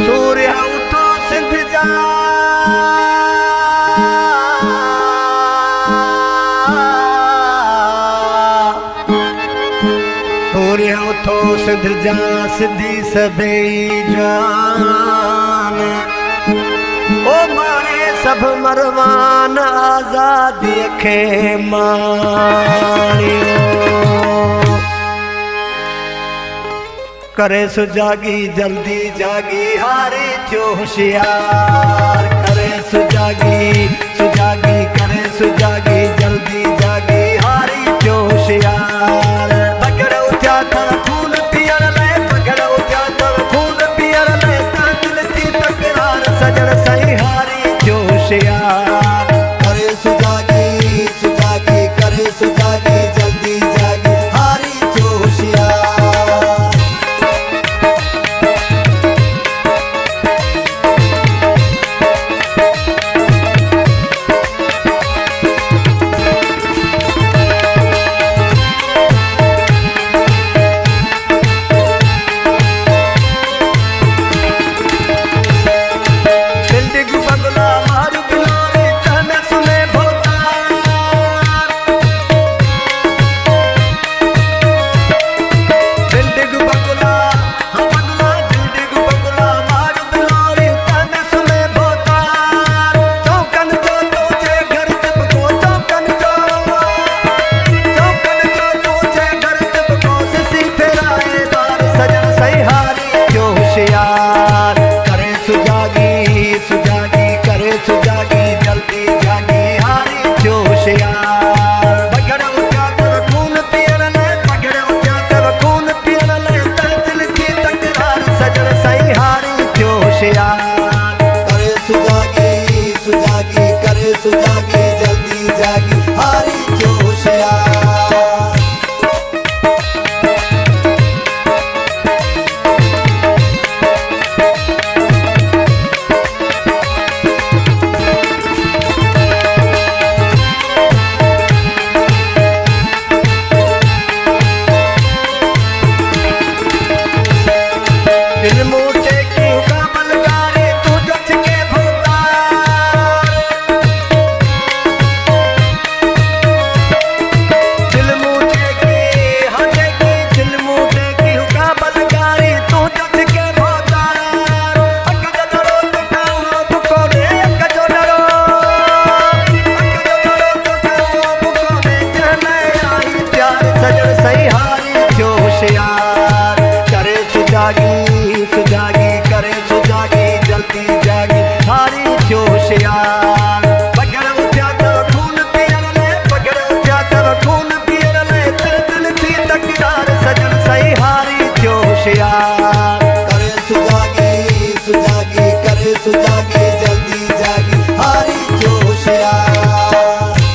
सूर्य उठो सिंध जा सूर्य उठो सिंध जा सिंधी सभई जान ओ मारे सब मरवान आजादी खे माणियो करे सुजागी जल्दी जागी हारी थियो होशियार करे सुजागी सुजागी करे सुजागी जल्दी जागी हारी थियो होशियार पकड़ उठा था खून पियर ले पकड़ उठा था खून पियर ले दिल थी तकरार सजन सही हारी थियो होशियार करे सुजागी सुजागी करे सुजागी जल्दी जागी हारी थियो होशियार सुजागी जल्दी जागी हारी थियो होशियार दिल मोटे की कामल गारे तू जच के सुजागी करे सुजागी जल्दी जागी हारी थियो होशियार पकड़ उठा तो खून पियर ले पकड़ उठा तो खून पियर ले दिल थी तकरार सजन सही हारी थियो होशियार करे सुजागी सुजागी करे सुजागी जल्दी जागी हारी थियो होशियार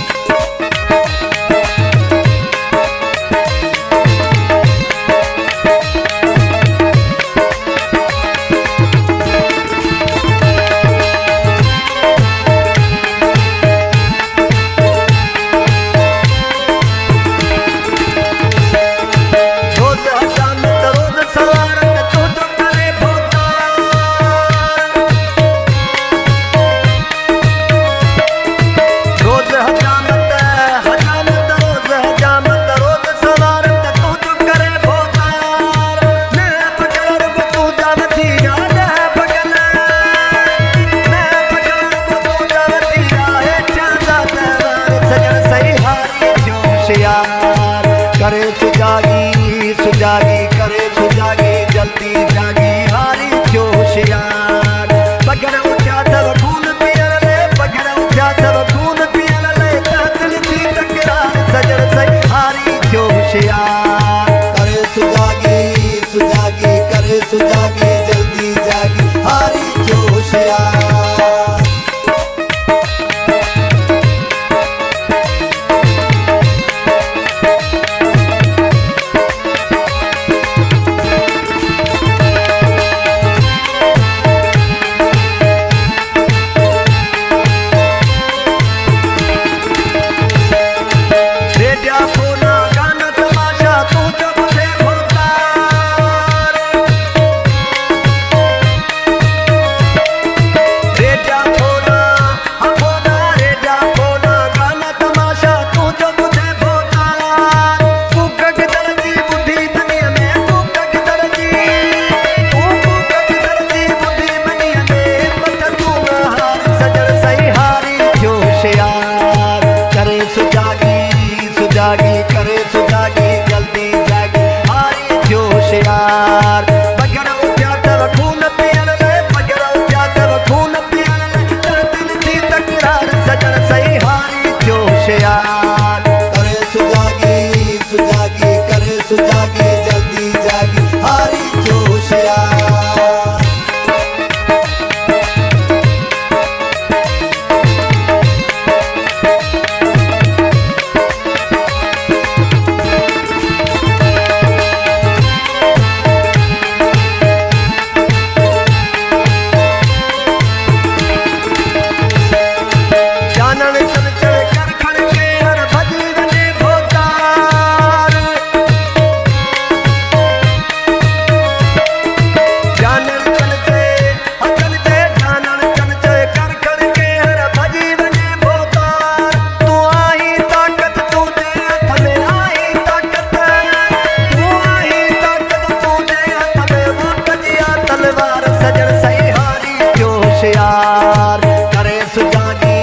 होशियार। करे सुजागी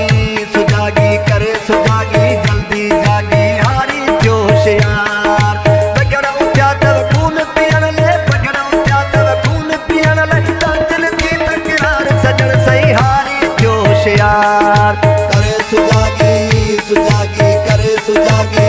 सुजागी करे सुजागी जल्दी जागी हारी थियो होशियार। पगड़ा उठ्या तव खून पियण ले पगड़ा उठ्या तव खून पियण ले दिल की तकरार सजण सही हारी थियो होशियार। करे सुजागी सुजागी करे सुजागी